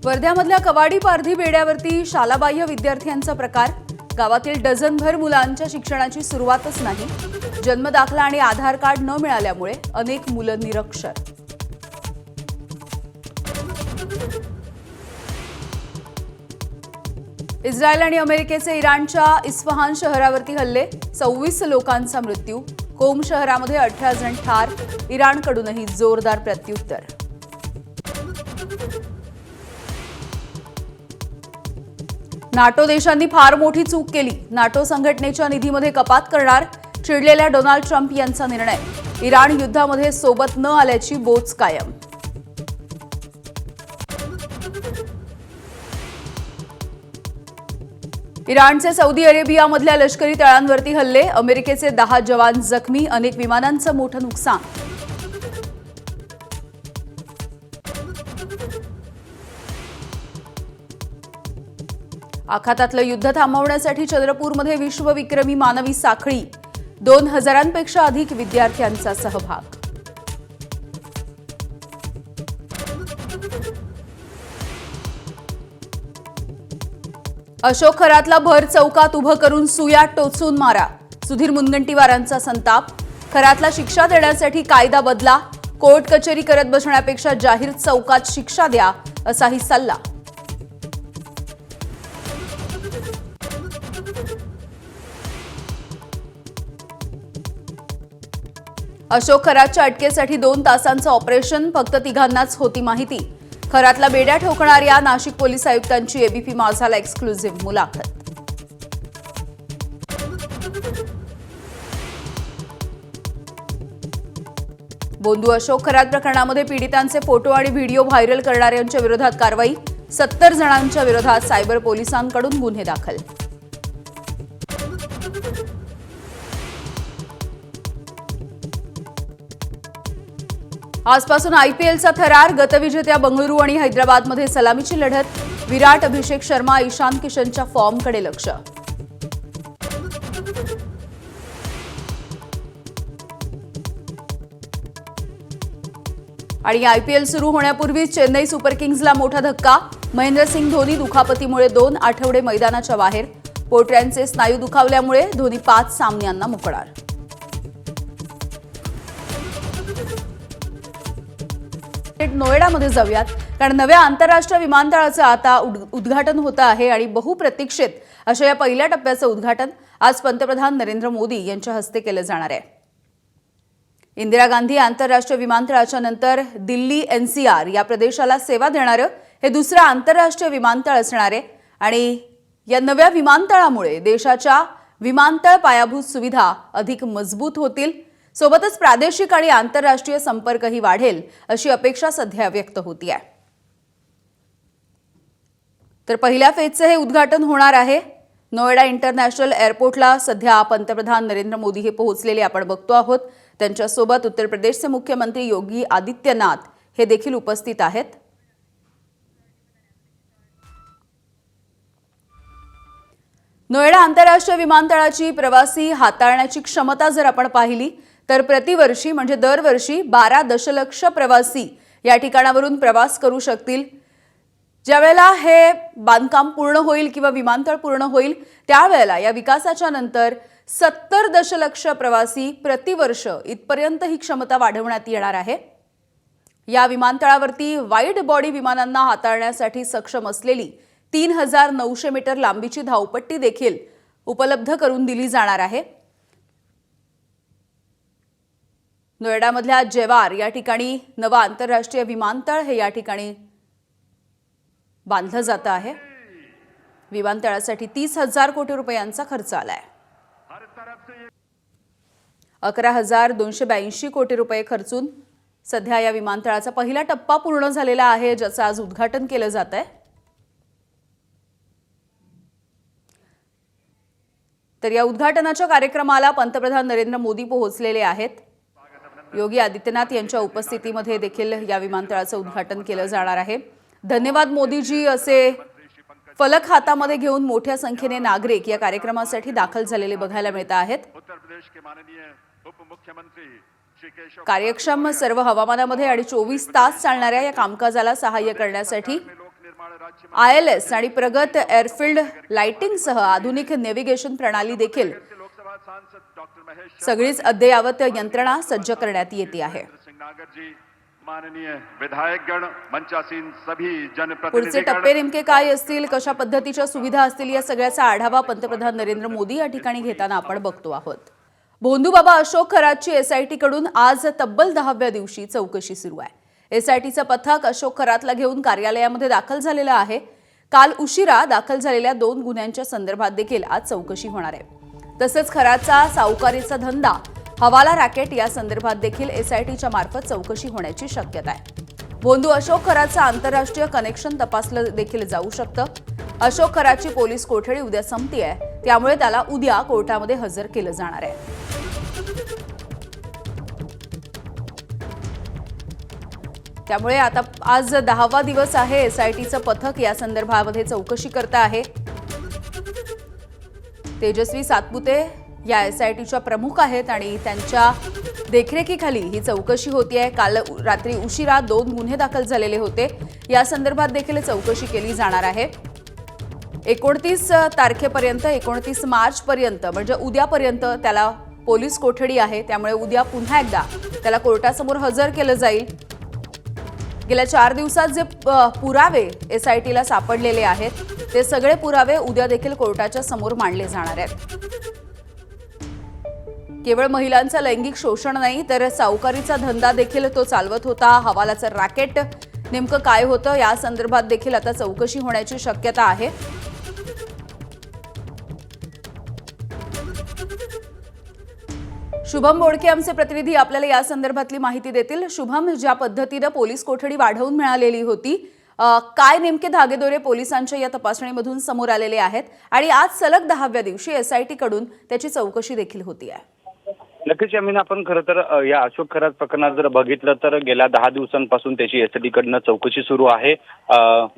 वर्ध्यामधल्या कवाडी पारधी बेड्यावरती शालाबाह्य विद्यार्थ्यांचा प्रकार। गावातील डझनभर मुलांच्या शिक्षणाची सुरुवातच नाही। जन्मदाखला आणि आधार कार्ड न मिळाल्यामुळे अनेक मुलं निरक्षर। इस्रायल आणि अमेरिकेचे इराणच्या इस्फहान शहरावरती हल्ले। 26 लोकांचा मृत्यू। कोम शहरामध्ये 18 जण ठार। इराणकडूनही जोरदार प्रत्युत्तर। नाटो देशांनी फार मोठी चूक केली। नाटो संघटनेच्या निधीमध्ये कपात करणार। चिडलेल्या डोनाल्ड ट्रम्प यांचा निर्णय। इराण युद्धामध्ये सोबत न आल्याची बोच कायम। इराणचे सौदी अरेबियामधल्या लष्करी तळांवरती हल्ले। अमेरिकेचे 10 जवान जखमी। अनेक विमानांचं मोठं नुकसान। आखातातलं युद्ध थांबवण्यासाठी चंद्रपूरमध्ये विश्वविक्रमी मानवी साखळी। 2000पेक्षा अधिक विद्यार्थ्यांचा सहभाग। अशोक खरातला भर चौकात उभं करून सुया टोचून मारा। सुधीर मुनगंटीवारांचा संताप। खरातला शिक्षा देण्यासाठी कायदा बदला। कोर्ट कचेरी करत बसण्यापेक्षा जाहीर चौकात शिक्षा द्या, असाही सल्ला। अशोक खरातच्या अटकेसाठी 2 तासांचं ऑपरेशन। फक्त तिघांनाच होती माहिती। खरातला बेड्या ठोकणाऱ्या नाशिक पोलीस आयुक्तांची एबीपी माझाला एक्सक्लुझिव्ह मुलाखत। बोंधू अशोक खरात प्रकरणामध्ये पीडितांचे फोटो आणि व्हिडिओ व्हायरल करणाऱ्यांच्या विरोधात कारवाई। 70 जणांच्या विरोधात सायबर पोलिसांकडून गुन्हे दाखल। आजपासून आयपीएलचा थरार। गतविजेत्या बंगळुरू आणि हैदराबादमध्ये सलामीची लढत। विराट, अभिषेक शर्मा, ईशान किशनच्या फॉर्मकडे लक्ष। आणि आयपीएल सुरू होण्यापूर्वी चेन्नई सुपर किंग्सला मोठा धक्का। महेंद्रसिंग धोनी दुखापतीमुळे 2 आठवडे मैदानाच्या बाहेर। पोटऱ्यांचे स्नायू दुखावल्यामुळे धोनी 5 सामन्यांना मुकणार। नोएडामध्ये जाऊयात, कारण नव्या आंतरराष्ट्रीय विमानतळाचं आता उद्घाटन होतं आहे आणि बहुप्रतीक्षित अशा या पहिल्या टप्प्याचं उद्घाटन आज पंतप्रधान नरेंद्र मोदी यांच्या हस्ते केलं जाणार आहे। इंदिरा गांधी आंतरराष्ट्रीय विमानतळाच्या नंतर दिल्ली एनसीआर या प्रदेशाला सेवा देणारं हे दुसरं आंतरराष्ट्रीय विमानतळ असणार आहे आणि या नव्या विमानतळामुळे देशाच्या विमानतळ पायाभूत सुविधा अधिक मजबूत होतील। सोबतच प्रादेशिक आणि आंतरराष्ट्रीय संपर्कही वाढेल, अशी अपेक्षा सध्या व्यक्त होती आहे। तर पहिल्या फेजचे हे उद्घाटन होणार आहे। नोएडा इंटरनॅशनल एअरपोर्टला सध्या पंतप्रधान नरेंद्र मोदी हे पोहोचलेले आपण बघतो आहोत। त्यांच्यासोबत उत्तर प्रदेशचे मुख्यमंत्री योगी आदित्यनाथ हे देखील उपस्थित आहेत। नोएडा आंतरराष्ट्रीय विमानतळाची प्रवासी हाताळण्याची क्षमता जर आपण पाहिली तर प्रतिवर्षी म्हणजे दरवर्षी 12 दशलक्ष प्रवासी या ठिकाणावरून प्रवास करू शकतील। ज्यावेळेला हे बांधकाम पूर्ण होईल किंवा विमानतळ पूर्ण होईल त्यावेळेला या विकासाच्या नंतर 70 दशलक्ष प्रवासी प्रतिवर्ष इथपर्यंत ही क्षमता वाढवण्यात येणार आहे। या विमानतळावरती वाईड बॉडी विमानांना हाताळण्यासाठी सक्षम असलेली 3900 मीटर लांबीची धावपट्टी देखील उपलब्ध करून दिली जाणार आहे। नोएडामधल्या जेवार या ठिकाणी नवं आंतरराष्ट्रीय विमानतळ हे या ठिकाणी बांधलं जातं आहे। विमानतळासाठी 30,000 कोटी रुपयांचा खर्च आलाय। 11,282 कोटी रुपये खर्चून सध्या या विमानतळाचा पहिला टप्पा पूर्ण झालेला आहे, ज्याचं आज उद्घाटन केलं जात आहे। तर या उद्घाटनाच्या कार्यक्रमाला पंतप्रधान नरेंद्र मोदी पोहोचलेले आहेत। योगी आदित्यनाथ यांच्या उपस्थितीमध्ये देखील या विमानतळाचं उद्घाटन केलं जाणार आहे। धन्यवाद मोदीजी असे फलक हातामध्ये घेऊन मोठ्या संख्येने नागरिक या कार्यक्रमासाठी दाखल झालेले बघायला मिळत आहेत। कार्यक्षम सर्व हवामानामध्ये आणि 24 तास चालणाऱ्या या कामकाजाला सहाय्य करण्यासाठी ILS आणि प्रगत एअरफील्ड लाइटिंगसह आधुनिक नेव्हिगेशन प्रणाली देखील सगळीच अद्ययावत यंत्रणा सज्ज करण्यात येते आहे. माननीय विधायकगण, मंचासीन सभी पुढचे जनप्रतिनिधी टप्पे नेमके काय असतील, कशा पद्धतीच्या सुविधा असतील, या सगळ्याचा आढावा पंतप्रधान नरेंद्र मोदी या ठिकाणी घेताना आपण बघतो आहोत. भोंदूबाबा अशोक खरातची SIT कडून आज तब्बल 10व्या दिवशी चौकशी सुरू आहे. SITचं पथक अशोक खरातला घेऊन कार्यालयामध्ये दाखल झालेलं आहे. काल उशिरा दाखल झालेल्या 2 गुन्ह्यांच्या संदर्भात देखील आज चौकशी होणार आहे. तसंच खरातचा सावकारीचा धंदा, हवाला रॅकेट या संदर्भात देखील SITच्या मार्फत चौकशी होण्याची शक्यता आहे. भोंदू अशोक खरातचं आंतरराष्ट्रीय कनेक्शन तपासलं देखील जाऊ शकतं. अशोक खरातची पोलीस कोठडी उद्या संपतीये, त्यामुळे त्याला उद्या कोर्टामध्ये हजर केलं जाणार आहे. त्यामुळे आता आज 10वा दिवस आहे. SITचं पथक या संदर्भामध्ये चौकशी करत आहे. तेजस्वी सातपुते या SITच्या प्रमुख आहेत आणि त्यांच्या देखरेखीखाली ही चौकशी होतीये. काल रात्री उशिरा 2 गुन्हे दाखल झालेले होते. या संदर्भात देखील चौकशी केली जाणार आहे. 29 तारखेपर्यंत, 29 मार्चपर्यंत म्हणजे उद्यापर्यंत त्याला पोलीस कोठडी आहे. त्यामुळे उद्या पुन्हा एकदा त्याला कोर्टासमोर हजर केलं जाईल. गेल्या 4 दिवसात जे पुरावे SITला सापडलेले आहेत, ते सगळे पुरावे उद्या देखील कोर्टाच्या समोर मांडले जाणार आहेत. केवळ महिलांचं लैंगिक शोषण नाही, तर सावकारीचा धंदा देखील तो चालवत होता. हवालाचं रॅकेट नेमकं काय होतं या संदर्भात देखील आता चौकशी होण्याची शक्यता आहे. शुभम बोडके आमचे प्रतिनिधी आपल्याला या संदर्भातली माहिती देतील. शुभम, ज्या पद्धतीनं पोलीस कोठडी वाढवून मिळालेली होती, काय नेमके धागेदोरे पोलिसांच्या या तपासणीमधून समोर आलेले आहेत आणि आज सलग 10व्या दिवशी SIT कडून त्याची चौकशी देखील होती आहे. नक्कीच यामिना, आपण खरं तर या अशोक खरात प्रकरणात जर बघितलं तर गेल्या 10 दिवसांपासून त्याची SIT कडनं चौकशी सुरू आहे.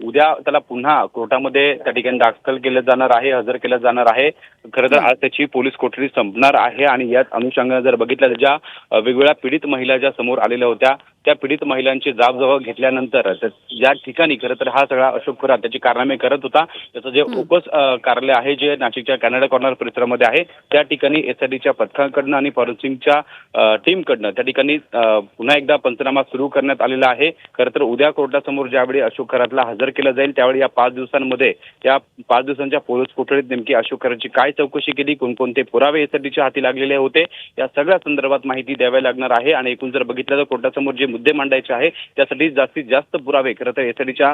उद्या त्याला पुन्हा कोर्टामध्ये त्या ठिकाणी दाखल केलं जाणार आहे, हजर केलं जाणार आहे. खरं तर आज त्याची पोलीस कोठडी संपणार आहे आणि याच अनुषंगाने जर बघितलं, ज्या वेगवेगळ्या पीडित महिला ज्या समोर आलेल्या होत्या, त्या पीडित महिलांची जाब घेतल्यानंतर ज्या ठिकाणी खरं तर हा सगळा अशोक खरात त्याची कारनामे करत होता, त्याचं जे ओपस कार्यालय आहे जे नाशिकच्या कॅनडा कॉर्नर परिसरामध्ये आहे, त्या ठिकाणी SITच्या पथकाकडनं आणि फॉरेन्सिकच्या टीमकडनं त्या ठिकाणी पुन्हा एकदा पंचनामा सुरू करण्यात आलेला आहे. खरं तर उद्या कोर्टासमोर ज्यावेळी अशोक खरातला हजर केलं जाईल, त्यावेळी या 5 दिवसांमध्ये, या 5 दिवसांच्या पोलीस कोठडीत नेमकी अशोक खरातची काय चौकशी केली, कोणकोणते पुरावे SITच्या हाती लागलेले होते, या सगळ्या संदर्भात माहिती द्यावी लागणार आहे. आणि एकूण जर बघितलं तर कोर्टासमोर जे मुद्दे मांडायचे आहे, त्यासाठी जास्तीत जास्त पुरावे खरं तर SITच्या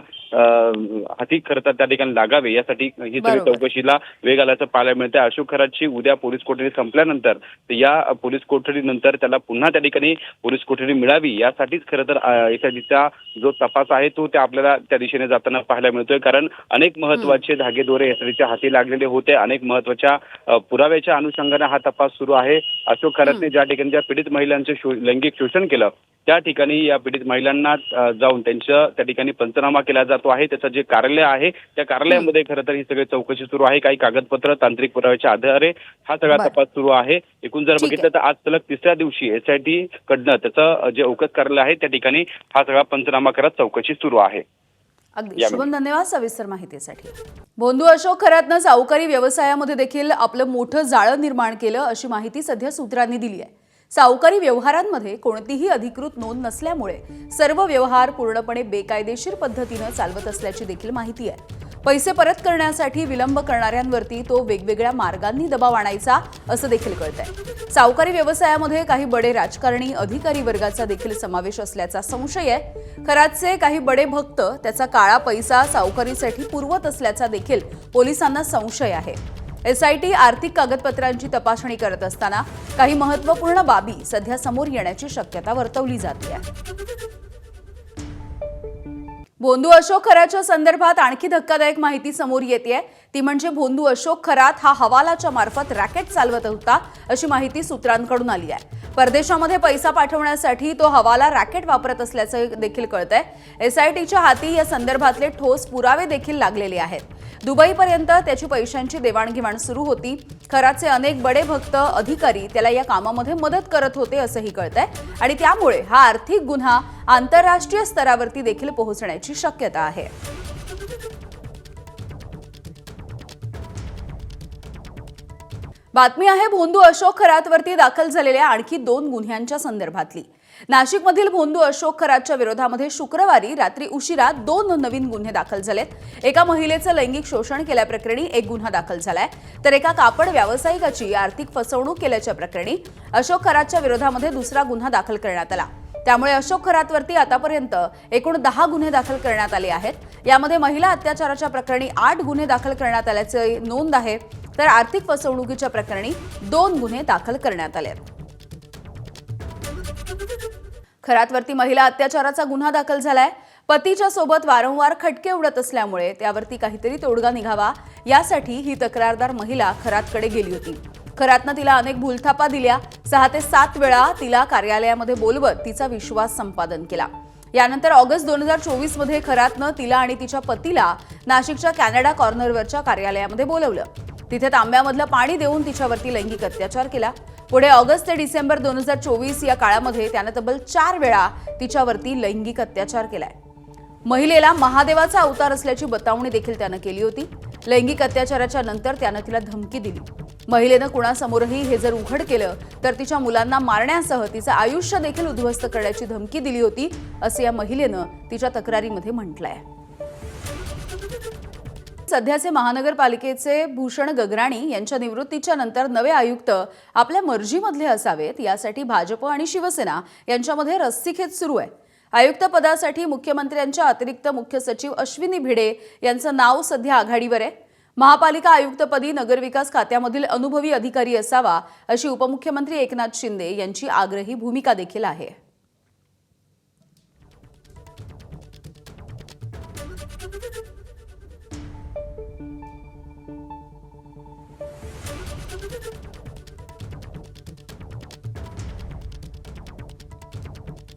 हाती खरं तर त्या ठिकाणी लागावे, यासाठी ही सगळी चौकशीला वेग आल्याचं पाहायला मिळतं. अशोक खरातची उद्या पोलीस कोठडी संपल्यानंतर या पोलीस कोठडीनंतर त्याला पुन्हा त्या ठिकाणी पोलीस कोठडी मिळावी, यासाठीच खरं तर SITचा जो तपास आहे तो त्या आपल्याला त्या दिशेने जाताना पाहायला मिळतोय. कारण अनेक महत्वाचे धागेदोरे SITच्या हाती लागलेले होते. अनेक महत्वाच्या पुराव्याच्या अनुषंगाने हा तपास सुरू आहे. अशोक खरातने ज्या ठिकाणी ज्या पीडित महिलांचे लैंगिक शोषण केलं, त्या ठिकाणी या पीडित महिलांना जाऊन त्यांचं त्या ठिकाणी पंचनामा केला जातो आहे. त्याचं जे कार्यालय आहे, त्या कार्यालयामध्ये खरं तर ही सगळी चौकशी सुरू आहे. काही कागदपत्र, तांत्रिक पुराव्याच्या आधारे हा सगळा तपास सुरू आहे. एकूण जर बघितलं तर आज सलग 3ऱ्या दिवशी SIT कडनं त्याचं जे औकस कार्यालय आहे, त्या ठिकाणी हा सगळा पंचनामा करत चौकशी सुरू आहे. अगदी शुभम, धन्यवाद सविस्तर माहितीसाठी. भोंदू अशोक खरातनं सावकारी व्यवसायामध्ये देखील आपलं मोठं जाळं निर्माण केलं, अशी माहिती सध्या सूत्रांनी दिली आहे. सावकारी व्यवहारांमध्ये कोणतीही अधिकृत नोंद नसल्यामुळे सर्व व्यवहार पूर्णपणे बेकायदेशीर पद्धतीनं चालवत असल्याची देखील माहिती आहे. पैसे परत करण्यासाठी विलंब करणाऱ्यांवरती तो वेगवेगळ्या मार्गांनी दबाव आणायचा, असं देखील कळतंय. सावकारी व्यवसायामध्ये काही बडे राजकारणी, अधिकारी वर्गाचा देखील समावेश असल्याचा संशय आहे. खरातचे काही बडे भक्त त्याचा काळा पैसा सावकारीसाठी पुरवत असल्याचा देखील पोलिसांना संशय आहे. SIT आर्थिक कागदपत्रांची तपासणी करत असताना काही महत्त्वपूर्ण बाबी सध्या समोर येण्याची शक्यता वर्तवली जाते. भोंदू अशोक खरातच्या संदर्भात आणखी धक्कादायक माहिती समोर येतेय. ती म्हणजे भोंदू अशोक खरात हा हवालाच्या मार्फत रॅकेट चालवत होता, अशी माहिती सूत्रांकडून आली आहे. परदेशामध्ये पैसा पाठवण्यासाठी तो हवाला रॅकेट वापरत असल्याचं देखील कळतंय. SITच्या हाती या संदर्भातले ठोस पुरावे देखील लागलेले आहेत. दुबईपर्यंत त्याची पैशांची देवाणघेवाण सुरू होती. खरातचे अनेक बडे भक्त, अधिकारी त्याला या कामामध्ये मदत करत होते, असंही कळतंय. आणि त्यामुळे हा आर्थिक गुन्हा आंतरराष्ट्रीय स्तरावरती देखील पोहोचण्याची शक्यता आहे. बातमी आहे भोंदू अशोक खरातवरती दाखल झालेल्या आणखी 2 गुन्ह्यांच्या संदर्भातली। नाशिकमधील भोंदू अशोक खरातच्या विरोधामध्ये शुक्रवारी रात्री उशिरा 2 नवीन गुन्हे दाखल झालेत। एका महिलेचं लैंगिक शोषण केल्याप्रकरणी एक गुन्हा दाखल झालाय, तर एका कापड व्यावसायिकाची आर्थिक फसवणूक केल्याच्या प्रकरणी अशोक खरातच्या विरोधामध्ये दुसरा गुन्हा दाखल करण्यात आला। त्यामुळे अशोक खरातवरती आतापर्यंत एकूण 10 गुन्हे दाखल करण्यात आले आहेत। यामध्ये महिला अत्याचाराच्या प्रकरणी 8 गुन्हे दाखल करण्यात आल्याचे नोंद आहे, तर आर्थिक फसवणुकीच्या प्रकरणी 2 गुन्हे दाखल करण्यात आले आहेत। खरातवरती महिला अत्याचाराचा गुन्हा दाखल झालाय। पतीच्या सोबत वारंवार खटके उडत असल्यामुळे त्यावरती काहीतरी तोडगा निघावा यासाठी ही तक्रारदार महिला खरातकडे गेली होती। खरातनं तिला अनेक भूलथापा दिल्या। 6 ते 7 वेळा तिला कार्यालयामध्ये बोलवत तिचा विश्वास संपादन केला। यानंतर ऑगस्ट 2024 मध्ये खरातनं तिला आणि तिच्या पतीला नाशिकच्या कॅनडा कॉर्नरवरच्या कार्यालयामध्ये बोलवलं। तिथे तांब्यामधलं पाणी देऊन तिच्यावरती लैंगिक अत्याचार केला। पुढे ऑगस्ट ते डिसेंबर 2024 या काळामध्ये त्यानं तब्बल 4 वेळा तिच्यावरती लैंगिक अत्याचार केलाय। महिलेला महादेवाचा अवतार असल्याची बतावणी देखील त्यानं केली होती। लैंगिक अत्याचाराच्या नंतर त्यानं तिला धमकी दिली। महिलेनं कुणासमोरही हे जर उघड केलं तर तिच्या मुलांना मारण्यासह तिचं आयुष्य देखील उद्ध्वस्त करण्याची धमकी दिली होती, असं या महिलेनं तिच्या तक्रारीमध्ये म्हटलंय। सध्याचे महानगरपालिकेचे भूषण गगराणी यांच्या निवृत्तीच्या नंतर नवे आयुक्त आपल्या मर्जीमधले असावेत यासाठी भाजप आणि शिवसेना यांच्यामध्ये रस्सीखेच सुरू आहे। आयुक्त पदासाठी मुख्यमंत्र्यांच्या अतिरिक्त मुख्य सचिव अश्विनी भिडे यांचं नाव सध्या आघाडीवर आहे। महापालिका आयुक्तपदी नगरविकास खात्यामधील अनुभवी अधिकारी असावा अशी उपमुख्यमंत्री एकनाथ शिंदे यांची आग्रही भूमिका देखील आहे।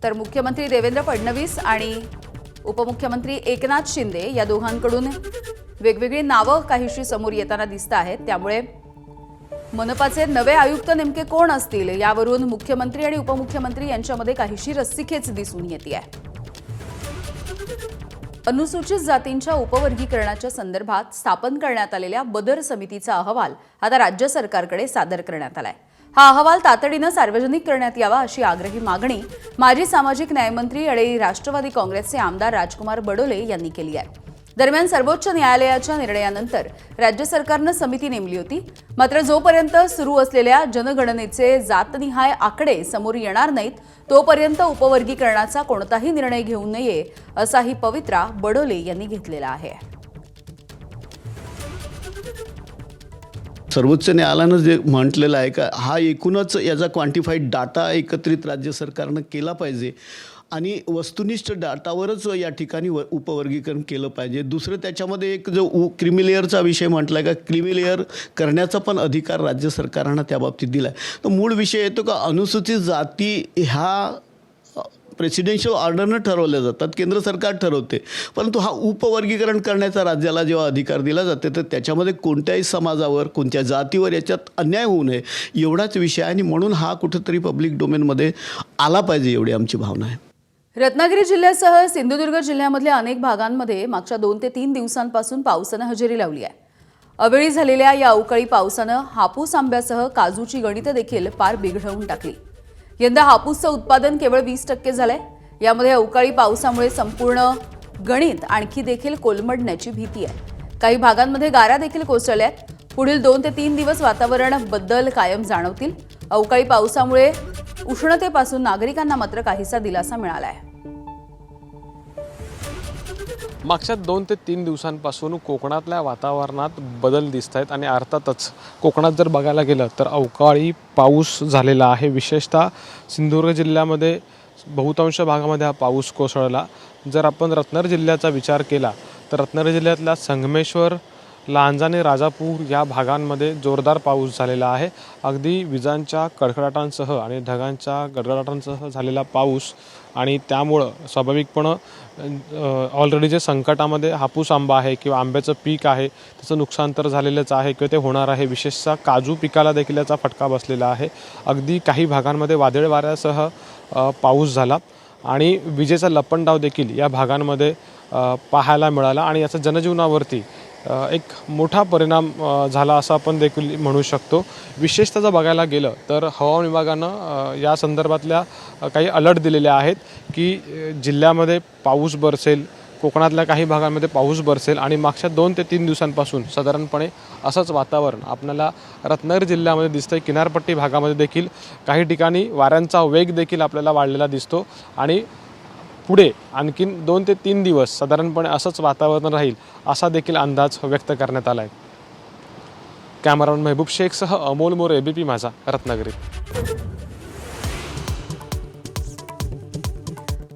तर मुख्यमंत्री देवेंद्र फडणवीस आणि उपमुख्यमंत्री एकनाथ शिंदे या दोघांकडून वेगवेगळी नावं काहीशी समोर येताना दिसत आहेत। त्यामुळे मनपाचे नवे आयुक्त नेमके कोण असतील यावरून मुख्यमंत्री आणि उपमुख्यमंत्री यांच्यामध्ये काहीशी रस्सीखेच दिसून येते आहे। अनुसूचित जातींच्या उपवर्गीकरणाच्या संदर्भात स्थापन करण्यात आलेल्या बदर समितीचा अहवाल आता राज्य सरकारकडे सादर करण्यात आलाय। हा अहवाल तातडीनं सार्वजनिक करण्यात यावा अशी आग्रही मागणी माजी सामाजिक न्यायमंत्री आणि राष्ट्रवादी काँग्रेसचे आमदार राजकुमार बडोले यांनी केली आहे। दरम्यान सर्वोच्च न्यायालयाच्या निर्णयानंतर राज्य सरकारनं समिती नेमली होती, मात्र जोपर्यंत सुरू असलेल्या जनगणनेचे जातनिहाय आकडे समोर येणार नाहीत तोपर्यंत उपवर्गीकरणाचा कोणताही निर्णय घेऊ नये असाही पवित्रा बडोले यांनी घेतलेला आहे। सर्वोच्च न्यायालयानं जे म्हटलेलं आहे का हा एकूणच याचा क्वांटिफाईड डाटा एकत्रित राज्य सरकारनं केला पाहिजे आणि वस्तुनिष्ठ डाटावरच या ठिकाणी उपवर्गीकरण केलं पाहिजे। दुसरं त्याच्यामध्ये एक जो क्रिमी लेअरचा विषय म्हटला आहे का क्रिमी लेअर करण्याचा पण अधिकार राज्य सरकारनं त्या बाबतीत दिला आहे। तर मूळ विषय येतो का अनुसूचित जाती ह्या प्रेसिडेन्शियल ऑर्डरनं ठरवल्या जातात, केंद्र सरकार ठरवते, परंतु हा उपवर्गीकरण करण्याचा राज्याला जेव्हा अधिकार दिला जाते तर त्याच्यामध्ये कोणत्याही समाजावर कोणत्या जातीवर याच्यात अन्याय होऊ नये एवढाच विषय आहे आणि म्हणून हा कुठेतरी पब्लिक डोमेनमध्ये आला पाहिजे एवढी आमची भावना आहे। रत्नागिरी जिल्ह्यासह सिंधुदुर्ग जिल्ह्यामधल्या अनेक भागांमध्ये मागच्या 2 ते 3 दिवसांपासून पावसानं हजेरी लावली आहे। अवेळी झालेल्या या अवकाळी पावसानं हापूस आंब्यासह काजूची गणितं देखील पार बिघडवून टाकली। यंदा हापूसचं उत्पादन केवळ 20% झालंय। यामध्ये अवकाळी पावसामुळे संपूर्ण गणित आणखी देखील कोलमडण्याची भीती आहे। काही भागांमध्ये गारा देखील कोसळल्यात। पुढील 2 ते 3 दिवस वातावरण बदल कायम जाणवतील। अवकाळी पावसामुळे उष्णतेपासून नागरिकांना मात्र काहीसा दिलासा मिळाला आहे। मागच्या 2 ते 3 दिवसांपासून कोकणातल्या वातावरणात बदल दिसत आहेत आणि अर्थातच कोकणात जर बघायला गेलं तर अवकाळी पाऊस झालेला आहे। विशेषतः सिंधुदुर्ग जिल्ह्यामध्ये बहुतांश भागामध्ये हा पाऊस कोसळला। जर आपण रत्नागिरी जिल्ह्याचा विचार केला तर रत्नागिरी जिल्ह्यातल्या संगमेश्वर, लांजाणे, राजापूर या भागांमध्ये जोरदार पाऊस झालेला आहे। अगदी विजांच्या कडकडाटांसह आणि ढगांच्या गडगडाटांसह झालेला पाऊस आणि त्यामुळं स्वाभाविकपणं ऑलरेडी जे संकटामध्ये हापूस आंबा आहे किंवा आंब्याचं पीक आहे त्याचं नुकसान तर झालेलंच आहे किंवा ते होणार आहे। विशेषतः काजू पिकाला देखील याचा फटका बसलेला आहे। अगदी काही भागांमध्ये वादळ वाऱ्यासह पाऊस झाला आणि विजेचा लपंडाव देखील या भागांमध्ये पाहायला मिळाला आणि याचा जनजीवनावरती एक मोठा परिणाम झाला असं आपण देखील म्हणू शकतो। विशेषतः जर बघायला गेलं तर हवामान विभागानं या संदर्भातल्या काही अलर्ट दिलेले आहेत की जिल्ह्यामध्ये पाऊस बरसेल, कोकणातल्या काही भागांमध्ये पाऊस बरसेल आणि मागच्या 2 ते 3 दिवसांपासून साधारणपणे असंच वातावरण आपल्याला रत्नागिरी जिल्ह्यामध्ये दिसतंय। किनारपट्टी भागामध्ये देखील काही ठिकाणी वाऱ्यांचा वेग देखील आपल्याला वाढलेला दिसतो आणि पुढे आणखीन 2 ते 3 दिवस साधारणपणे असंच वातावरण राहील असा देखील अंदाज व्यक्त करण्यात आला आहे। कॅमेरामन महबूब शेखसह अमोल मोरे, एबीपी माझा, रत्नागिरी।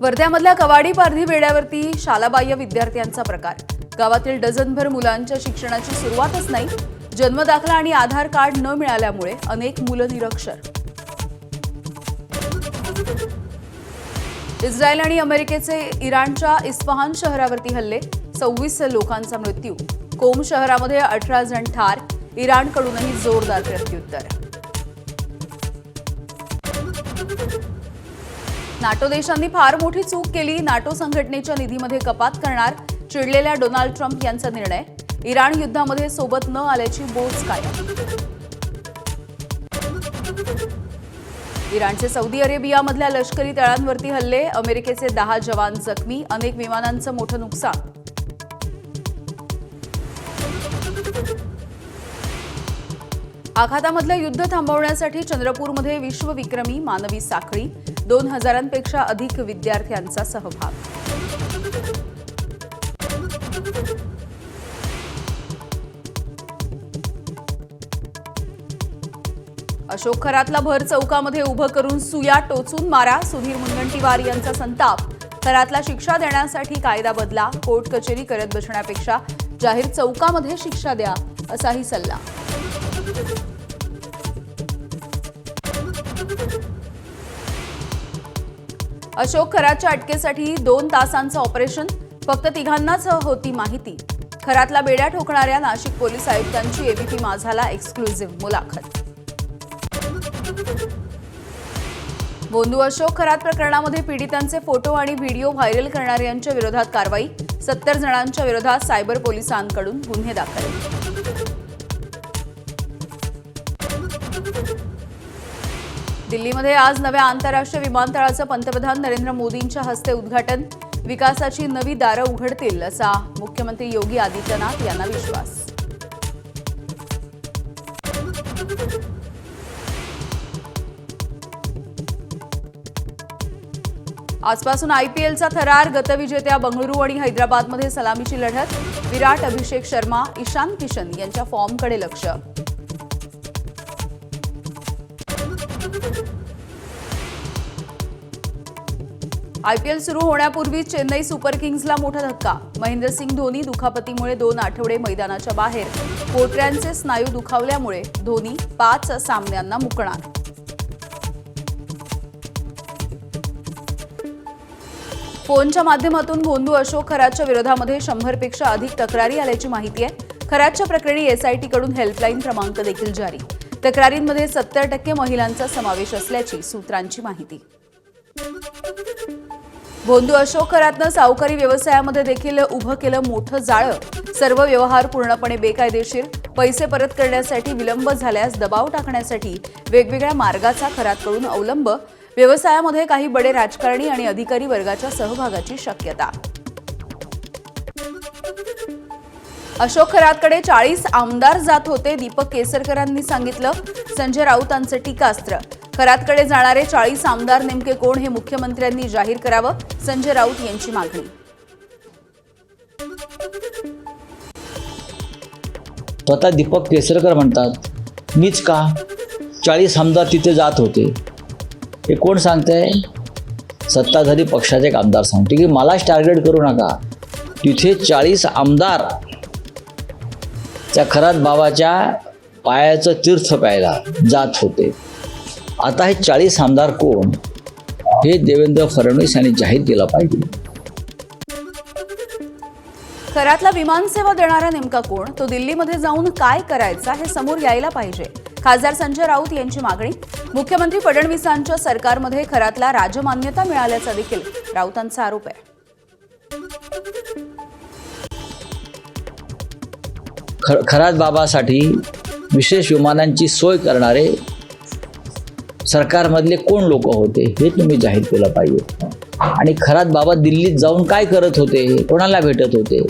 वर्ध्यामधल्या कवाडी पारधी बेड्यावरती शालाबाह्य विद्यार्थ्यांचा प्रकार। गावातील डझनभर मुलांच्या शिक्षणाची सुरुवातच नाही। जन्मदाखला आणि आधार कार्ड न मिळाल्यामुळे अनेक मुलं निरक्षर। इस्रायल आणि अमेरिकेचे इराणच्या इस्फहान शहरावरती हल्ले, 26 लोकांचा मृत्यू। कोम शहरामध्ये 18 जण ठार। इराणकडूनही जोरदार प्रत्युत्तर। नाटो देशांनी फार मोठी चूक केली, नाटो संघटनेच्या निधीमध्ये कपात करणार, चिडलेल्या डोनाल्ड ट्रम्प यांचा निर्णय। इराण युद्धामध्ये सोबत न आल्याची बोच कायम। इराणचे सौदी अरेबियामधल्या लष्करी तळांवरती हल्ले, अमेरिकेचे 10 जवान जखमी, अनेक विमानांचं मोठं नुकसान। आखातामधलं युद्ध थांबवण्यासाठी चंद्रपूरमध्ये विश्वविक्रमी मानवी साखळी, 2000पेक्षा अधिक विद्यार्थ्यांचा सहभाग। अशोक खरातला भर चौकामध्ये उभं करून सुया टोचून मारा, सुधीर मुनगंटीवार यांचा संताप। खरातला शिक्षा देण्यासाठी कायदा बदला, कोर्ट कचेरी करत बसण्यापेक्षा जाहीर चौकामध्ये शिक्षा द्या, असाही सल्ला। अशोक खरातच्या अटकेसाठी 2 तासांचं ऑपरेशन, फक्त तिघांनाच होती माहिती। खरातला बेड्या ठोकणाऱ्या नाशिक पोलीस आयुक्तांची एबीपी माझाला एक्सक्लुझिव्ह मुलाखत। बोंधू अशोक खरात प्रकरणामध्ये पीडितांचे फोटो आणि व्हिडिओ व्हायरल करणाऱ्यांच्या विरोधात कारवाई, 70 जणांच्या विरोधात सायबर पोलिसांकडून गुन्हे दाखल। दिल्लीमध्ये आज नव्या आंतरराष्ट्रीय विमानतळाचं पंतप्रधान नरेंद्र मोदींच्या हस्ते उद्घाटन, विकासाची नवी दारं उघडतील असा मुख्यमंत्री योगी आदित्यनाथ यांना विश्वास। आजपासून आयपीएलचा थरार, गतविजेत्या बंगळुरू आणि हैदराबादमध्ये सलामीची लढत। विराट, अभिषेक शर्मा, ईशान किशन यांच्या फॉर्मकडे लक्ष। आयपीएल सुरू होण्यापूर्वी चेन्नई सुपर किंग्सला मोठा धक्का, महेंद्रसिंग धोनी दुखापतीमुळे 2 आठवडे मैदानाच्या बाहेर। पोटऱ्यांचे स्नायू दुखावल्यामुळे धोनी 5 सामन्यांना मुकणार। फोनच्या माध्यमातून बोंधू अशोक खरातच्या विरोधामध्ये 100पेक्षा अधिक तक्रारी आल्याची माहिती आहे। खरातच्या प्रकरणी एसआयटीकडून हेल्पलाईन क्रमांक देखील जारी। तक्रारींमध्ये 70% महिलांचा समावेश असल्याची सूत्रांची माहिती। बोंधू अशोक खरातनं सावकारी व्यवसायामध्ये देखील उभं केलं मोठं जाळं। सर्व व्यवहार पूर्णपणे बेकायदेशीर, पैसे परत करण्यासाठी विलंब झाल्यास दबाव टाकण्यासाठी वेगवेगळ्या मार्गाचा खरातकडून अवलंब। व्यवसायामध्ये काही बडे राजकारणी आणि अधिकारी वर्गाच्या सहभागाची शक्यता। अशोक खरातकडे 40 आमदार जात होते, दीपक केसरकरांनी सांगितलं। संजय राऊतांचं टीकास्त्र, खरातकडे जाणारे 40 आमदार नेमके कोण हे मुख्यमंत्र्यांनी जाहीर करावं, संजय राऊत यांची मागणी। स्वतः दीपक केसरकर म्हणतात, मीच का 40 आमदार तिथे जात होते, हे कोण सांगतंय? सत्ताधारी पक्षाचे एक आमदार सांगते की मलाच टार्गेट करू नका, तिथे 40 आमदार त्या खरात बाबाच्या पायाचं तीर्थ प्यायला जात होते। आता हे 40 आमदार कोण हे देवेंद्र फडणवीस यांनी जाहीर केलं पाहिजे। खरातला विमानसेवा देणारा नेमका कोण, तो दिल्लीमध्ये जाऊन काय करायचा हे समोर यायला पाहिजे। खासदार संजय राऊत यांची मागणी। मुख्यमंत्री फडणवीसांच्या सरकारमध्ये खरातला राजमान्यता मिळाल्याचा देखील राऊतांचा आरोप आहे। खरात बाबासाठी विशेष विमानांची सोय करणारे सरकारमधले कोण लोक होते हे तुम्ही जाहीर केलं पाहिजे. आणि खरात बाबा दिल्लीत जाऊन काय करत होते, कोणाला भेटत होते,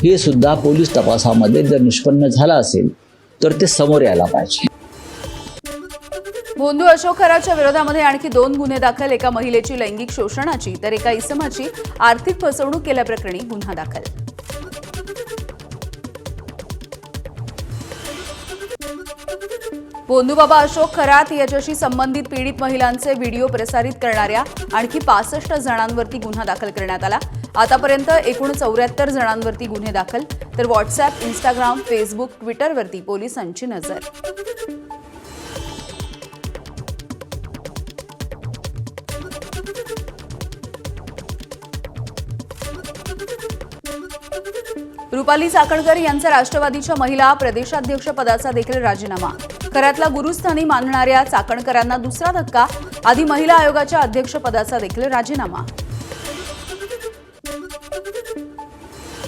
हे सुद्धा पोलीस तपासामध्ये जर निष्पन्न झालं असेल तर ते समोर यायला पाहिजे. भोंदू अशोक खरातच्या विरोधामध्ये आणखी 2 गुन्हे दाखल. एका महिलेची लैंगिक शोषणाची तर एका इसमाची आर्थिक फसवणूक केल्याप्रकरणी गुन्हा दाखल. भोंदूबाबा अशोक खरात याच्याशी संबंधित पीडित महिलांचे व्हिडिओ प्रसारित करणाऱ्या आणखी 65 जणांवरती गुन्हा दाखल करण्यात आला. आतापर्यंत एकूण 74 जणांवरती गुन्हे दाखल. तर व्हॉट्सअप, इंस्टाग्राम, फेसबुक, ट्विटरवरती पोलिसांची नजर. रुपाली चाकणकर यांचा राष्ट्रवादीच्या महिला प्रदेशाध्यक्ष पदाचा देखील राजीनामा. खरातला गुरुस्थानी मानणाऱ्या चाकणकरांना दुसरा धक्का. आधी महिला आयोगाच्या अध्यक्षपदाचा देखील राजीनामा.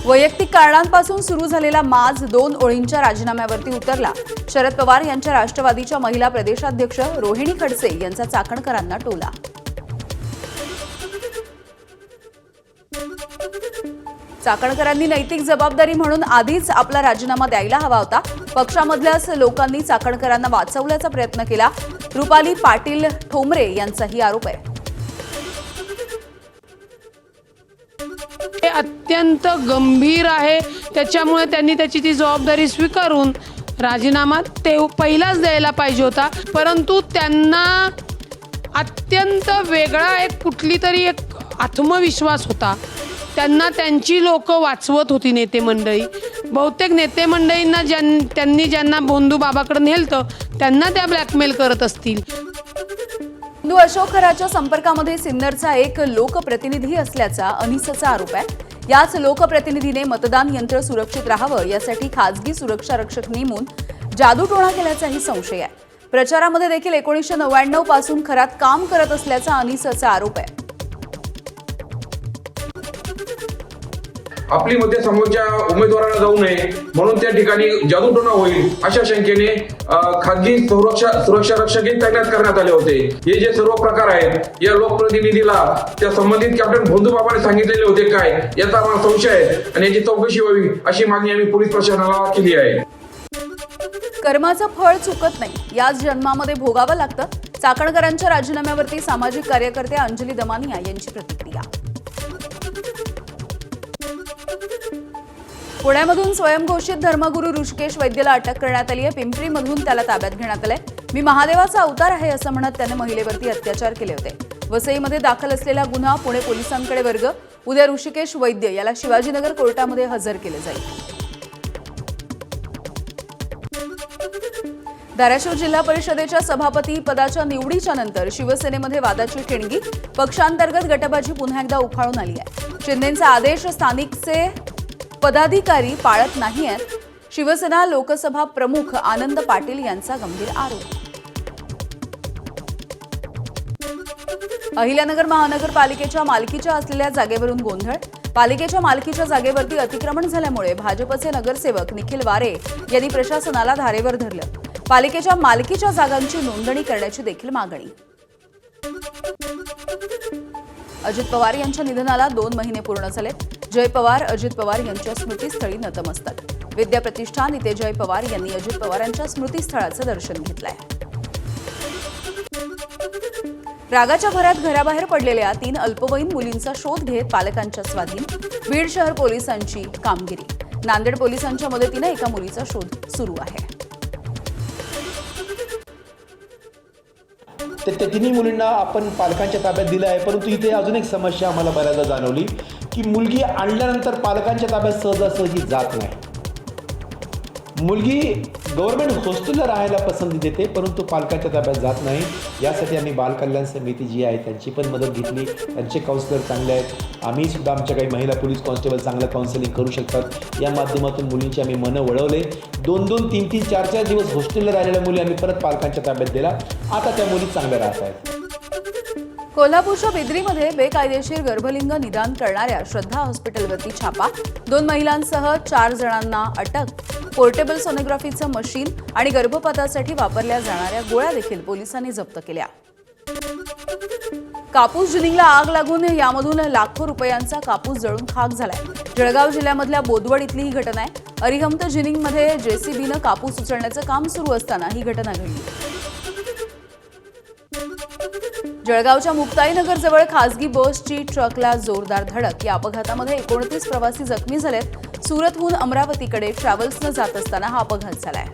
वैयक्तिक कारणांपासून सुरू झालेला माज 2 ओळींच्या राजीनाम्यावरती उतरला. शरद पवार यांच्या राष्ट्रवादीच्या महिला प्रदेशाध्यक्ष रोहिणी खडसे यांचा चाकणकरांना टोला. चाकणकरांनी नैतिक जबाबदारी म्हणून आधीच आपला राजीनामा द्यायला हवा होता. पक्षामधल्याच लोकांनी चाकणकरांना वाचवल्याचा प्रयत्न केला. रुपाली पाटील ठोंबरे यांचाही आरोप आहे. हे अत्यंत गंभीर आहे. त्याच्यामुळे त्यांनी त्याची ती जबाबदारी स्वीकारून राजीनामा ते पहिलाच द्यायला पाहिजे होता. परंतु त्यांना अत्यंत वेगळा एक कुठली तरी एक आत्मविश्वास होता. त्यांना त्यांची लोक वाचवत होती नेते मंडळी. बहुतेक नेते मंडळींना त्यांनी ज्यांना भोंदू बाबाकडे नेलतं त्यांना त्या ब्लॅकमेल करत असतील. भोंदू अशोक खरातच्या संपर्कामध्ये सिन्नरचा एक लोकप्रतिनिधी असल्याचा अनिसचा आरोप आहे. याच लोकप्रतिनिधीने मतदान यंत्र सुरक्षित राहावं यासाठी खासगी सुरक्षा रक्षक नेमून जादूटोणा केल्याचाही संशय आहे. प्रचारामध्ये देखील 1999 पासून खरात काम करत असल्याचा अनिसचा आरोप आहे. आपली मते समोरच्या उमेदवाराला जाऊ नये म्हणून त्या ठिकाणी जादूटोणा होईल अशा शंकेने खासगी सुरक्षा रक्षकही तैनात करण्यात आले होते. हे जे सर्व प्रकार आहेत या लोकप्रतिनिधीला त्या संबंधित कॅप्टन भोंदू बाबाने सांगितलेले होते काय याचा आम्हाला संशय आहे आणि याची चौकशी व्हावी अशी मागणी आम्ही पोलीस प्रशासनाला केली आहे. कर्माचं फळ चुकत नाही, याच जन्मामध्ये भोगावं लागतं. चाकणकरांच्या राजीनाम्यावरती सामाजिक कार्यकर्ते अंजली दमानिया यांची प्रतिक्रिया. पुण्यामधून स्वयंघोषित धर्मगुरू ऋषिकेश वैद्यला अटक करण्यात आली आहे. पिंपरीमधून त्याला ताब्यात घेण्यात आलंय. मी महादेवाचा अवतार आहे असं म्हणत त्याने महिलेवरती अत्याचार केले होते. वसईमध्ये दाखल असलेला गुन्हा पुणे पोलिसांकडे वर्ग. उद्या ऋषिकेश वैद्य याला शिवाजीनगर कोर्टामध्ये हजर केले जाईल. धाराशिव जिल्हा परिषदेच्या सभापती पदाच्या निवडीच्या नंतर शिवसेनेमध्ये वादाची ठिणगी. पक्षांतर्गत गटबाजी पुन्हा एकदा उफाळून आली आहे. शिंदेंचा आदेश स्थानिकचे पदाधिकारी पाळत नाही आहेत. शिवसेना लोकसभा प्रमुख आनंद पाटील यांचा गंभीर आरोप. अहिल्यानगर महानगरपालिकेच्या मालकीच्या असलेल्या जागेवरून गोंधळ. पालिकेच्या मालकीच्या जागेवरती अतिक्रमण झाल्यामुळे भाजपचे नगरसेवक निखिल वारे यांनी प्रशासनाला धारेवर धरलं. पालिकेच्या मालकीच्या जागांची नोंदणी करण्याची देखील मागणी. अजित पवार यांच्या निधनाला 2 महिने पूर्ण झाले. जय पवार, अजित पवार यांच्या स्मृतीस्थळी नतमस्तक. विद्या प्रतिष्ठान इथे जय पवार यांनी अजित पवारांच्या स्मृतीस्थळाचं दर्शन घेतलंय. रागाच्या भरात घराबाहेर पडलेल्या 3 अल्पवयीन मुलींचा शोध घेत पालकांच्या स्वाधीन. बीड शहर पोलिसांची कामगिरी. नांदेड पोलिसांच्या मदतीने एका मुलीचा शोध सुरू आहे. त्या तिन्ही मुलींना आपण पालकांच्या ताब्यात दिलं आहे. परंतु इथे अजून एक समस्या आम्हाला बऱ्याचदा जाणवली की मुलगी आणल्यानंतर पालकांच्या ताब्यात सहजासहजी जात नाही. मुलगी गव्हर्नमेंट हॉस्टेलला राहायला पसंती देते परंतु पालकांच्या ताब्यात जात नाही. यासाठी आम्ही बालकल्याण समिती जी आहे त्यांची पण मदत घेतली. त्यांचे काउन्सिलर चांगले आहेत. आम्ही सुद्धा आमच्या काही महिला पोलीस कॉन्स्टेबल चांगलं काउन्सिलिंग करू शकतात. या माध्यमातून मुलींची आम्ही मनं वळवले. 2-2, 3-3, 4-4 दिवस हॉस्टेलला राहिलेल्या मुली आम्ही परत पालकांच्या ताब्यात दिला. आता त्या मुली चांगल्या राहत आहेत. कोल्हापूरच्या बिद्रीमध्ये बेकायदेशीर गर्भलिंग निदान करणाऱ्या श्रद्धा हॉस्पिटलवरती छापा. 2 महिलांसह 4 जणांना अटक. पोर्टेबल सोनोग्राफीचं मशीन आणि गर्भपातासाठी वापरल्या जाणाऱ्या गोळ्या देखील पोलिसांनी जप्त केल्या. कापूस जिनिंगला आग लागून यामधून लाखो रुपयांचा कापूस जळून खाक झालाय. जळगाव जिल्ह्यामधल्या बोदवड इथली ही घटना आहे. अरिहंत जिनिंगमध्ये जेसीबीनं कापूस उचलण्याचं काम सुरू असताना ही घटना घडली. जळगावच्या मुक्ताईनगरजवळ खासगी बसची ट्रकला जोरदार धडक. या अपघातामध्ये 29 प्रवासी जखमी झालेत. सुरतहून अमरावतीकडे ट्रॅव्हल्सनं जात असताना हा अपघात झालाय.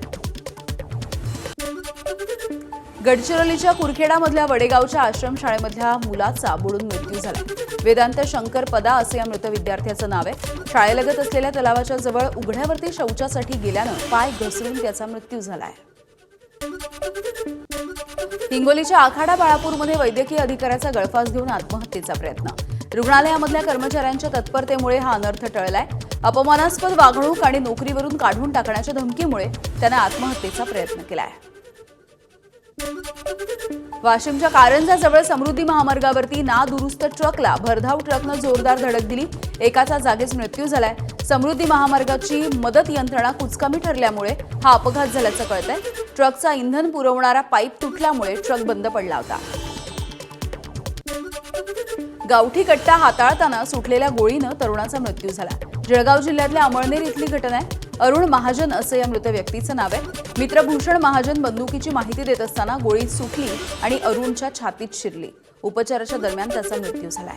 गडचिरोलीच्या कुरखेडामधल्या वडेगावच्या आश्रमशाळेमधल्या मुलाचा बुडून मृत्यू झाला. वेदांत शंकर पदा असं या मृत विद्यार्थ्याचं नाव आहे. शाळेलगत असलेल्या तलावाच्या जवळ उघड्यावरती शौचासाठी गेल्यानं पाय घसरून त्याचा मृत्यू झालाय. हिंगोलीच्या आखाडा बाळापूरमध्ये वैद्यकीय अधिकाऱ्याचा गळफास घेऊन आत्महत्येचा प्रयत्न. रुग्णालयामधल्या कर्मचाऱ्यांच्या तत्परतेमुळे हा अनर्थ टळलाय. अपमानास्पद वागणूक आणि नोकरीवरून काढून टाकण्याच्या धमकीमुळे त्यानं आत्महत्येचा प्रयत्न केलाय. वाशिमच्या कारंजाजवळ समृद्धी महामार्गावरती नादुरुस्त ट्रकला भरधाव ट्रकनं जोरदार धडक दिली. एकाचा जागीच मृत्यू झालाय. समृद्धी महामार्गाची मदत यंत्रणा कुचकामी ठरल्यामुळे हा अपघात झाल्याचं कळतंय. ट्रकचा इंधन पुरवणारा पाईप तुटल्यामुळे ट्रक बंद पडला होता. गावठी कट्टा हाताळताना सुटलेल्या गोळीनं तरुणाचा मृत्यू झाला. जळगाव जिल्ह्यातल्या अमळनेर इथली घटना आहे. अरुण महाजन असं या मृत व्यक्तीचं नाव आहे. मित्रभूषण महाजन बंदुकीची माहिती देत असताना गोळी सुटली आणि अरुणच्या छातीत शिरली. उपचाराच्या दरम्यान त्याचा मृत्यू झालाय.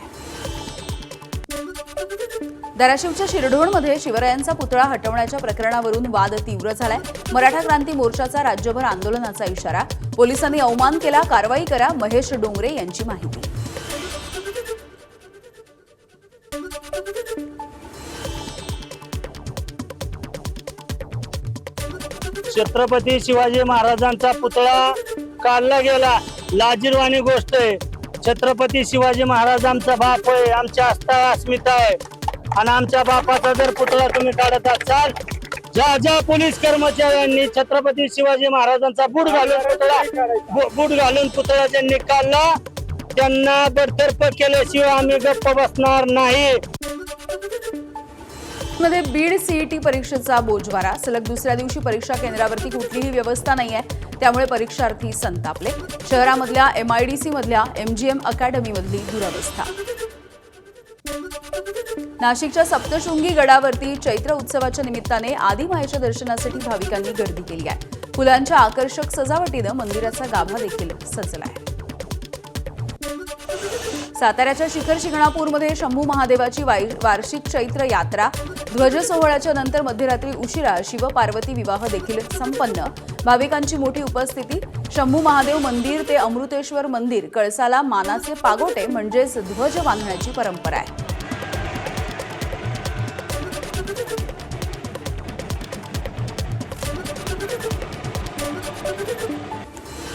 धाराशिवच्या शिरढोणमध्ये शिवरायांचा पुतळा हटवण्याच्या प्रकरणावरून वाद तीव्र झालाय. मराठा क्रांती मोर्चाचा राज्यभर आंदोलनाचा इशारा. पोलिसांनी अवमान केला, कारवाई करा. महेश डोंगरे यांची माहिती. छत्रपती शिवाजी महाराजांचा पुतळा काढला गेला. लाजिरवाणी गोष्ट आहे. छत्रपती शिवाजी महाराजांचा बाप आहे, आमच्या आस्था अस्मिता आहे आणि आमच्या बापाचा जर पुतळा तुम्ही काढत असाल, ज्या पोलीस कर्मचाऱ्यांनी छत्रपती शिवाजी महाराजांचा बूट घालून पुतळा ज्यांनी काढला त्यांना बडतर्फ केल्याशिवाय आम्ही गप्प बसणार नाही. मध्ये बीड सीईटी परीक्षेचा बोजवारा. सलग दुसऱ्या दिवशी परीक्षा केंद्रावरती कुठलीही व्यवस्था नाहीये. त्यामुळे परीक्षार्थी संतापले. शहरामधल्या MIDC मधल्या MGM अकॅडमीमधली दुरवस्था. नाशिकच्या सप्तशृंगी गडावरती चैत्र उत्सवाच्या निमित्ताने आदिमायेच्या दर्शनासाठी भाविकांनी गर्दी केली आहे. फुलांच्या आकर्षक सजावटीनं मंदिराचा गाभा देखील सजलाय. साताऱ्याच्या शिखर शिंगणापूरमध्ये शंभू महादेवाची वार्षिक चैत्र यात्रा. ध्वज सोहळ्याच्या नंतर मध्यरात्री उशिरा शिव-पार्वती विवाह देखील संपन्न. भाविकांची मोठी उपस्थिती. शंभू महादेव मंदिर ते अमृतेश्वर मंदिर कळसाला मानाचे पागोटे म्हणजेच ध्वज बांधण्याची परंपरा आहे.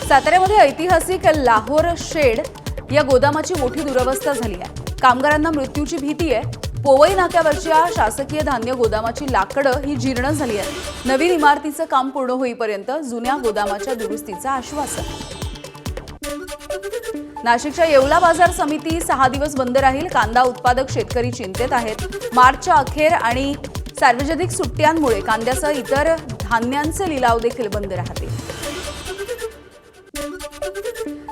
साताऱ्यामध्ये ऐतिहासिक लाहोर शेड या गोदामाची मोठी दुरवस्था झाली आहे. कामगारांना मृत्यूची भीती आहे. पोवई नाक्यावरच्या शासकीय धान्य गोदामाची लाकडं ही जीर्ण झाली आहेत. नवीन इमारतीचं काम पूर्ण होईपर्यंत जुन्या गोदामाच्या दुरुस्तीचं आश्वासन. नाशिकच्या येवला बाजार समिती 6 दिवस बंद राहील. कांदा उत्पादक शेतकरी चिंतेत आहेत. मार्चच्या अखेर आणि सार्वजनिक सुट्ट्यांमुळे कांद्यासह इतर धान्यांचे लिलाव देखील बंद राहतील.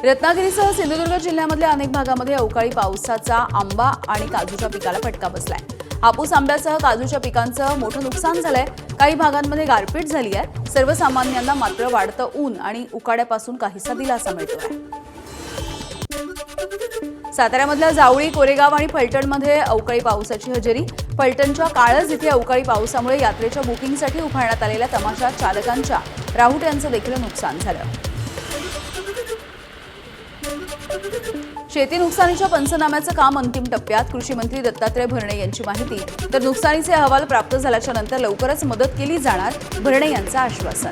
रत्नागिरीसह सिंधुदुर्ग जिल्ह्यामधल्या अनेक भागामध्ये अवकाळी पावसाचा आंबा आणि काजूच्या पिकाला फटका बसलाय. हापूस आंब्यासह काजूच्या पिकांचं मोठं नुकसान झालंय. काही भागांमध्ये गारपीट झाली आहे. सर्वसामान्यांना मात्र वाढतं ऊन आणि उकाड्यापासून काहीसा दिलासा मिळतोय. साताऱ्यामधल्या जावळी, कोरेगाव आणि फलटणमध्ये अवकाळी पावसाची हजेरी. फलटणच्या काळज इथे अवकाळी पावसामुळे यात्रेच्या बुकिंगसाठी उभारण्यात आलेल्या तमाशा चालकांच्या राहुट यांचं देखील नुकसान झालं. शेती नुकसानीच्या पंचनाम्याचं काम अंतिम टप्प्यात. कृषी मंत्री दत्तात्रय भरणे यांची माहिती. तर नुकसानीचे अहवाल प्राप्त झाल्याच्या नंतर लवकरच मदत केली जाणार. भरणे यांचं आश्वासन.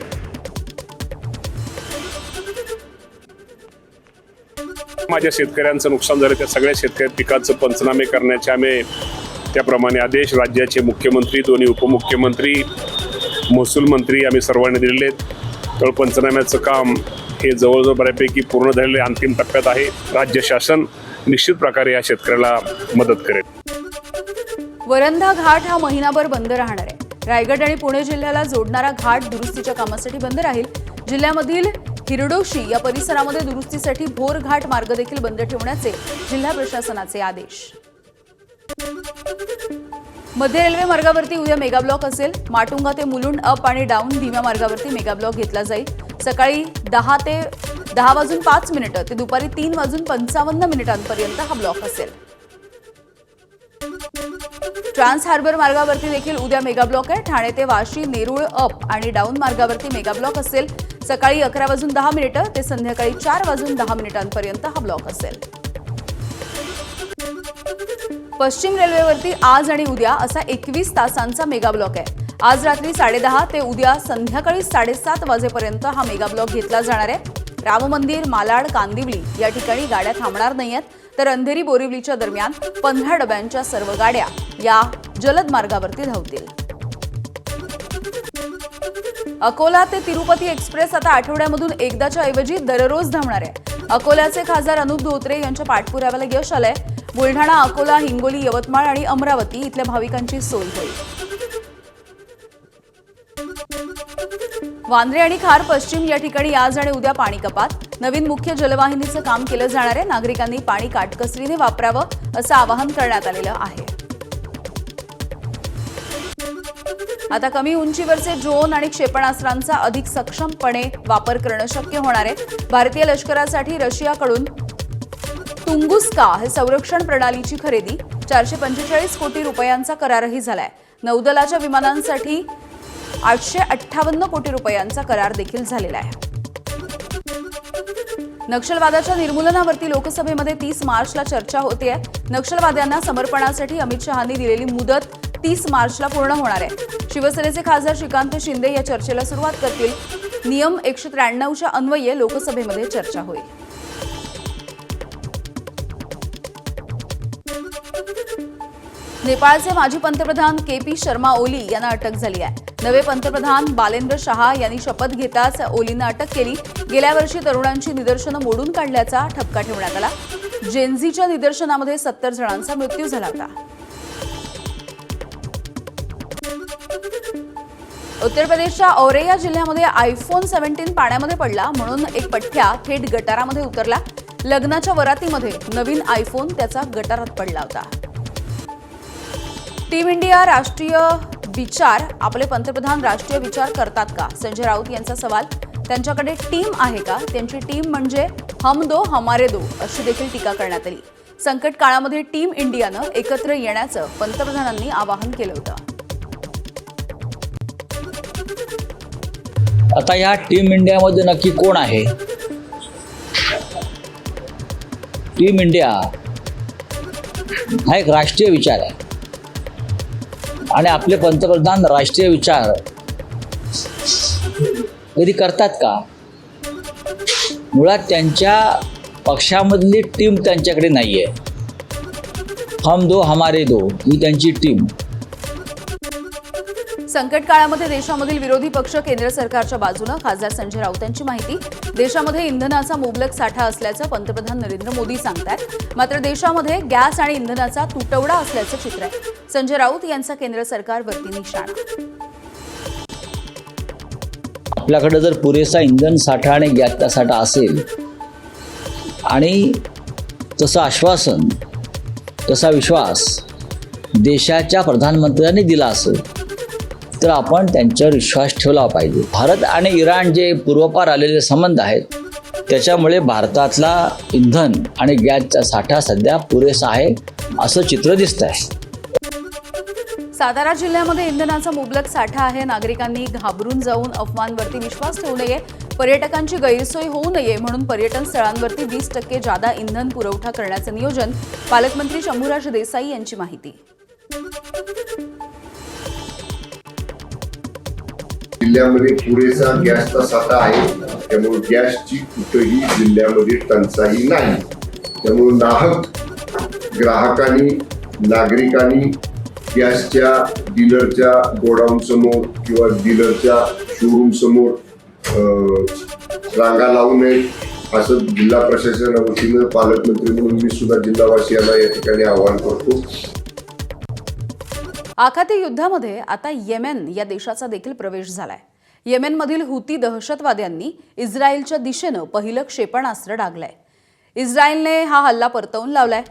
माझ्या शेतकऱ्यांचं नुकसान झालं त्या सगळ्या शेतकरी पिकांचं पंचनामे करण्याचे आम्ही त्याप्रमाणे आदेश राज्याचे मुख्यमंत्री, दोन्ही उपमुख्यमंत्री, महसूल मंत्री आम्ही सर्वांनी दिलेले आहेत. तर पंचनाम्याचं काम हे जवळजवळ बऱ्यापैकी पूर्ण झालेले अंतिम टप्प्यात आहे. राज्य शासन निश्चित प्रकारे या शेतकऱ्याला मदत करेल. वरंधा घाट हा महिनाभर बंद राहणार आहे. रायगड आणि पुणे जिल्ह्याला जोडणारा घाट दुरुस्तीच्या कामासाठी बंद राहील. जिल्ह्यामधील हिरडोशी या परिसरामध्ये दुरुस्तीसाठी भोर घाट मार्ग देखील बंद ठेवण्याचे जिल्हा प्रशासनाचे आदेश. मध्य रेल्वे मार्गावरती उद्या मेगाब्लॉक असेल. माटुंगा ते मुलुंड अप आणि डाऊन धीम्या मार्गावरती मेगाब्लॉक घेतला जाईल. सकाळी 10:05 ते दुपारी 3:55 हा ब्लॉक असेल. ट्रान्स हार्बर मार्गावरती देखील उद्या मेगाब्लॉक आहे. ठाणे ते वाशी नेरूळ अप आणि डाऊन मार्गावरती मेगाब्लॉक असेल. सकाळी 11:10 ते संध्याकाळी 4:10 हा ब्लॉक असेल. पश्चिम रेल्वेवरती आज आणि उद्या असा 21 तासांचा मेगाब्लॉक आहे. आज रात्री 10:30 ते उद्या संध्याकाळी 7:30 वाजेपर्यंत हा मेगाब्लॉक घेतला जाणार आहे. राम मंदिर, मालाड, कांदिवली या ठिकाणी गाड्या थांबणार नाहीयेत. तर अंधेरी बोरिवलीच्या दरम्यान 15 डब्यांच्या सर्व गाड्या या जलद मार्गावरती धावतील. अकोला ते तिरुपती एक्सप्रेस आता आठवड्यामधून एकदाच्या ऐवजी दररोज धावणार आहे. अकोल्याचे खासदार अनुप धोत्रे यांच्या पाठपुराव्याला यश आलंय. बुलढाणा, अकोला, हिंगोली, यवतमाळ आणि अमरावती इथल्या भाविकांची सोय होईल. वांद्रे आणि खार पश्चिम या ठिकाणी आज आणि उद्या पाणी कपात. नवीन मुख्य जलवाहिनीचं काम केलं जाणार आहे. नागरिकांनी पाणी काटकसरीने वापरावं असं आवाहन करण्यात आलेलं आहे. आता कमी उंचीवरचे ड्रोन आणि क्षेपणास्त्रांचा अधिक सक्षमपणे वापर करणं शक्य होणार आहे. भारतीय लष्करासाठी रशियाकडून तुंगुस्का हे संरक्षण प्रणालीची खरेदी 445 कोटी रुपयांचा करारही झालाय. नौदलाच्या विमानांसाठी 858 कोटी रुपयांचा करार देखील झालेला आहे. नक्षलवादाच्या निर्मूलनावरती लोकसभेमध्ये 30 मार्चला चर्चा होतेय. नक्षलवाद्यांना समर्पणासाठी अमित शहांनी दिलेली मुदत 30 मार्चला पूर्ण होणार आहे. शिवसेनेचे खासदार श्रीकांत शिंदे या चर्चेला सुरुवात करतील. नियम 193च्या अन्वये लोकसभेमध्ये चर्चा होईल. नेपाळचे माजी पंतप्रधान के.पी. शर्मा ओली यांना अटक झाली आहे. नवे पंतप्रधान बालेंद्र शहा यांनी शपथ घेताच ओलींना अटक केली. गेल्या वर्षी तरुणांची निदर्शनं मोडून काढल्याचा ठपका ठेवण्यात आला. जेनझीच्या निदर्शनामध्ये 70 जणांचा मृत्यू झाला होता. उत्तर प्रदेशच्या औरैया जिल्ह्यामध्ये आयफोन 17 पाण्यामध्ये पडला म्हणून एक पठ्ठ्या थेट गटारामध्ये उतरला. लग्नाच्या वरातीमध्ये नवीन आयफोन त्याचा गटारात पडला होता. टीम इंडिया राष्ट्रीय विचार आपले पंतप्रधान राष्ट्रीय विचार करतात का? संजय राऊत यांचा सवाल. त्यांच्याकडे टीम आहे का? त्यांची टीम म्हणजे हम दो हमारे दो अशी देखील टीका करण्यात आली. संकट काळामध्ये टीम इंडियानं एकत्र येण्याचं पंतप्रधानांनी आवाहन केलं होतं. आता या टीम इंडियामध्ये नक्की कोण आहे? टीम इंडिया हा एक राष्ट्रीय विचार आहे आणि आपले पंतप्रधान राष्ट्रीय विचार कधी करतात का? मुळात त्यांच्या पक्षामधली टीम त्यांच्याकडे नाही आहे. हम दो हमारे दो ही त्यांची टीम. संकट काळामध्ये देशामधील विरोधी पक्ष केंद्र सरकारच्या बाजूनं. खासदार संजय राऊत यांची माहिती. देशामध्ये इंधनाचा मुबलक साठा असल्याचं पंतप्रधान नरेंद्र मोदी सांगतात. मात्र देशामध्ये गॅस आणि इंधनाचा तुटवडा असल्याचं चित्र आहे. संजय राऊत यांचा केंद्र सरकारवरती निशाणा. आपल्याकडे जर पुरेसा इंधन साठा आणि गॅसचा साठा असेल आणि तसं आश्वासन, तसा विश्वास देशाच्या प्रधानमंत्र्यांनी दिला असेल तर आपण त्यांच्यावर विश्वास ठेवला पाहिजे. भारत आणि इराण जे पूर्वपार आलेले संबंध आहेत त्याच्यामुळे भारतातला इंधन आणि गॅसचा साठा सध्या पुरेसा आहे असं चित्र दिसत आहे. सातारा जिल्ह्यामध्ये इंधनाचा मुबलक साठा आहे. नागरिकांनी घाबरून जाऊन अफवांवरती विश्वास ठेवू नये. पर्यटकांची गैरसोय होऊ नये म्हणून पर्यटन स्थळांवरती 20% जादा इंधन पुरवठा करण्याचं नियोजन. पालकमंत्री शंभूराज देसाई यांची माहिती. जिल्ह्यामध्ये पुरेसा गॅसचा साठा आहे. त्यामुळे गॅसची कुठेही जिल्ह्यामध्ये टंचाई नाही. त्यामुळे नाहक ग्राहकांनी, नागरिकांनी गॅसच्या डीलरच्या गोडाऊन समोर किंवा डीलरच्या शोरूम समोर रांगा लावू नये. असं जिल्हा प्रशासनाच्या वतीनं पालकमंत्री म्हणून मी सुद्धा जिल्हावासियांना या ठिकाणी आवाहन करतो. आखाती युद्धामध्ये आता येमेन या देशाचा देखील प्रवेश झालाय. येमेनमधील हुती दहशतवाद्यांनी इस्रायलच्या दिशेनं पहिलं क्षेपणास्त्र डागलंय. इस्रायलने हा हल्ला परतवून लावलाय.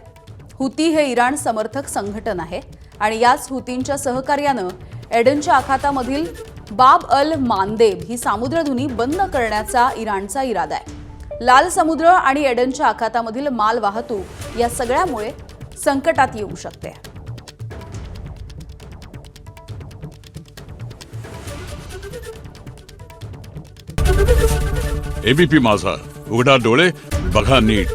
हुती हे इराण समर्थक संघटन आहे आणि याच हुतींच्या सहकार्यानं एडनच्या आखातामधील बाब अल मांदेब ही सामुद्रधुनी बंद करण्याचा इराणचा इरादा आहे. लाल समुद्र आणि एडनच्या आखातामधील माल वाहतूक या सगळ्यामुळे संकटात येऊ शकते. एबीपी माझा, उघडा डोळे बघा नीट.